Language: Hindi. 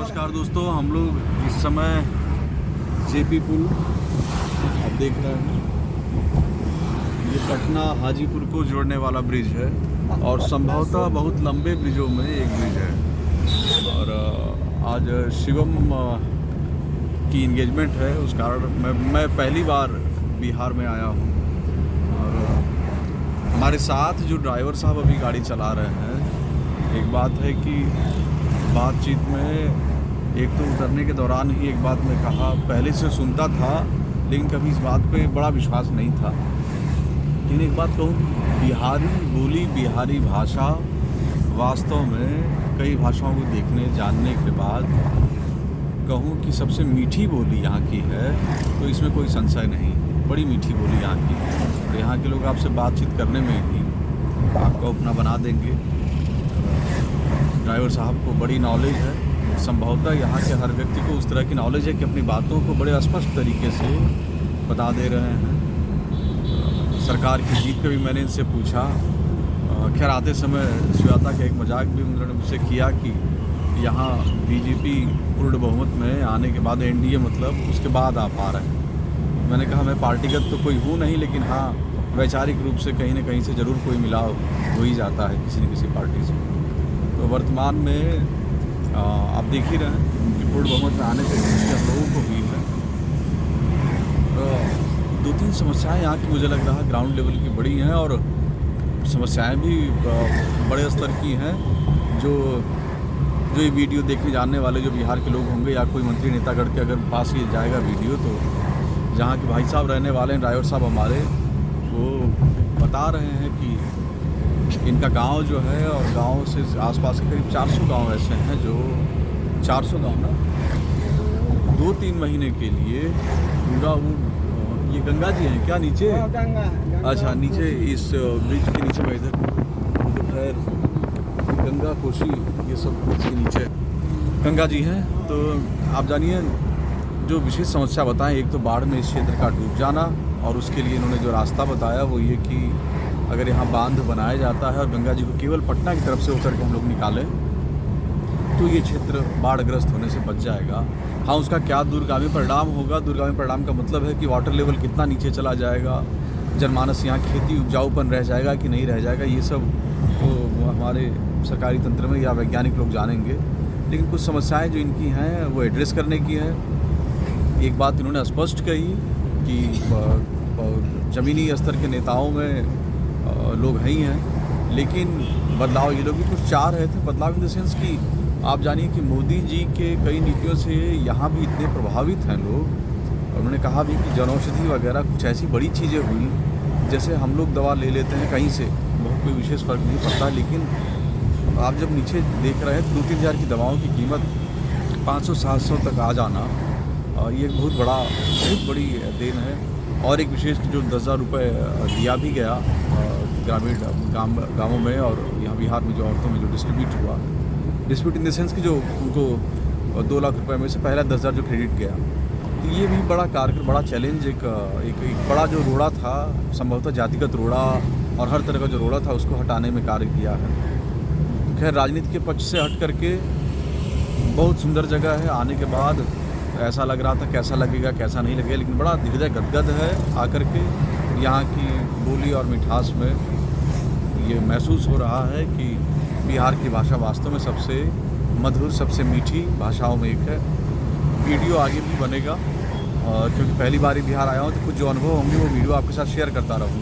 नमस्कार दोस्तों, हम लोग इस समय जेपी पुल आप देख रहे हैं। ये पटना हाजीपुर को जोड़ने वाला ब्रिज है और संभवतः बहुत लंबे ब्रिजों में एक ब्रिज है। और आज शिवम की इंगेजमेंट है, उस कारण मैं पहली बार बिहार में आया हूँ। और हमारे साथ जो ड्राइवर साहब अभी गाड़ी चला रहे हैं, एक बात है कि बातचीत में एक तो उतरने के दौरान ही एक बात मैं कहा, पहले से सुनता था लेकिन कभी इस बात पे बड़ा विश्वास नहीं था। लेकिन एक बात कहूँ, बिहारी बोली, बिहारी भाषा वास्तव में कई भाषाओं को देखने जानने के बाद कहूँ कि सबसे मीठी बोली यहाँ की है, तो इसमें कोई संशय नहीं। बड़ी मीठी बोली यहाँ की है और यहाँ के लोग आपसे बातचीत करने में ही आपको अपना बना देंगे। ड्राइवर साहब को बड़ी नॉलेज है, संभवतः यहाँ के हर व्यक्ति को उस तरह की नॉलेज है कि अपनी बातों को बड़े स्पष्ट तरीके से बता दे रहे हैं। सरकार की जीत पे भी मैंने इनसे पूछा। खैर आते समय श्वेता का एक मजाक भी उन्होंने मुझसे किया कि यहाँ बीजेपी पूर्ण बहुमत में आने के बाद एनडीए मतलब उसके बाद आप आ रहे हैं। मैंने कहा मैं पार्टीगत तो कोई हूँ नहीं, लेकिन हाँ वैचारिक रूप से कहीं ना कहीं से ज़रूर कोई मिलाव हो ही जाता है किसी न किसी पार्टी से। तो वर्तमान में आप देख ही रहे हैं उनकी पूर्ण बहुमत में आने से हम लोगों को भी है। दो तीन समस्याएं यहाँ की मुझे लग रहा है ग्राउंड लेवल की बड़ी हैं और समस्याएं भी बड़े स्तर की हैं। जो ये वीडियो देखने जानने वाले जो बिहार के लोग होंगे या कोई मंत्री नेतागढ़ के अगर पास ये जाएगा वीडियो, तो जहाँ के भाई साहब रहने वाले हैं, ड्राइवर साहब हमारे, वो बता रहे हैं कि इनका गांव जो है और गांव से आसपास के करीब 400 गांव ऐसे हैं जो 400 गांव ना 2-3 महीने के लिए पूरा वो ये गंगा जी हैं क्या नीचे? गंगा अच्छा, नीचे इस ब्रिज के नीचे में इधर तो खैर गंगा कोसी ये सब इसके नीचे गंगा जी हैं। तो आप जानिए जो विशेष समस्या बताएं, एक तो बाढ़ में इस क्षेत्र का डूब जाना, और उसके लिए इन्होंने जो रास्ता बताया वो ये कि अगर यहाँ बांध बनाया जाता है और गंगा जी को केवल पटना की तरफ से उतर के हम लोग निकालें तो ये क्षेत्र बाढ़ग्रस्त होने से बच जाएगा। हाँ, उसका क्या दूरगामी परिणाम होगा? दूरगामी परिणाम का मतलब है कि वाटर लेवल कितना नीचे चला जाएगा, जनमानस यहाँ खेती उपजाऊपन रह जाएगा कि नहीं रह जाएगा, ये सब तो हमारे सरकारी तंत्र में या वैज्ञानिक लोग जानेंगे। लेकिन कुछ समस्याएँ जो इनकी हैं वो एड्रेस करने की हैं। एक बात इन्होंने स्पष्ट कही कि ज़मीनी स्तर के नेताओं में लोग हैं ही हैं, लेकिन बदलाव ये लोग भी कुछ चाह रहे थे। बदलाव इन द सेंस कि आप जानिए कि मोदी जी के कई नीतियों से यहाँ भी इतने प्रभावित हैं लोग। और उन्होंने कहा भी कि जनौषधि वगैरह कुछ ऐसी बड़ी चीज़ें हुई, जैसे हम लोग दवा ले लेते हैं कहीं से, बहुत कोई विशेष फ़र्क नहीं पड़ता, लेकिन आप जब नीचे देख रहे हैं 2-3 हज़ार की दवाओं की कीमत 500-700 तक आ जाना, ये बहुत बड़ी देन है। और एक विशेष जो 10,000 रुपये दिया भी गया ग्रामीण गाँवों में, और यहाँ बिहार में जो औरतों में जो डिस्ट्रीब्यूट इन द सेंस कि जो उनको 2 लाख रुपए में से पहला 10,000 जो क्रेडिट गया, तो ये भी बड़ा बड़ा चैलेंज, एक बड़ा जो रोड़ा था, संभवतः जातिगत रोड़ा और हर तरह का जो रोड़ा था उसको हटाने में कार्य किया है। तो खैर राजनीति के पक्ष से हट करके बहुत सुंदर जगह है। आने के बाद ऐसा लग रहा था कैसा लगेगा कैसा नहीं लगेगा, लेकिन बड़ा हृदय गदगद है आकर के। यहाँ की बोली और मिठास में ये महसूस हो रहा है कि बिहार की भाषा वास्तव में सबसे मधुर, सबसे मीठी भाषाओं में एक है। वीडियो आगे भी बनेगा, और क्योंकि पहली बार ही बिहार आया हूँ तो कुछ जो अनुभव होंगे वो वीडियो आपके साथ शेयर करता रहूँगा।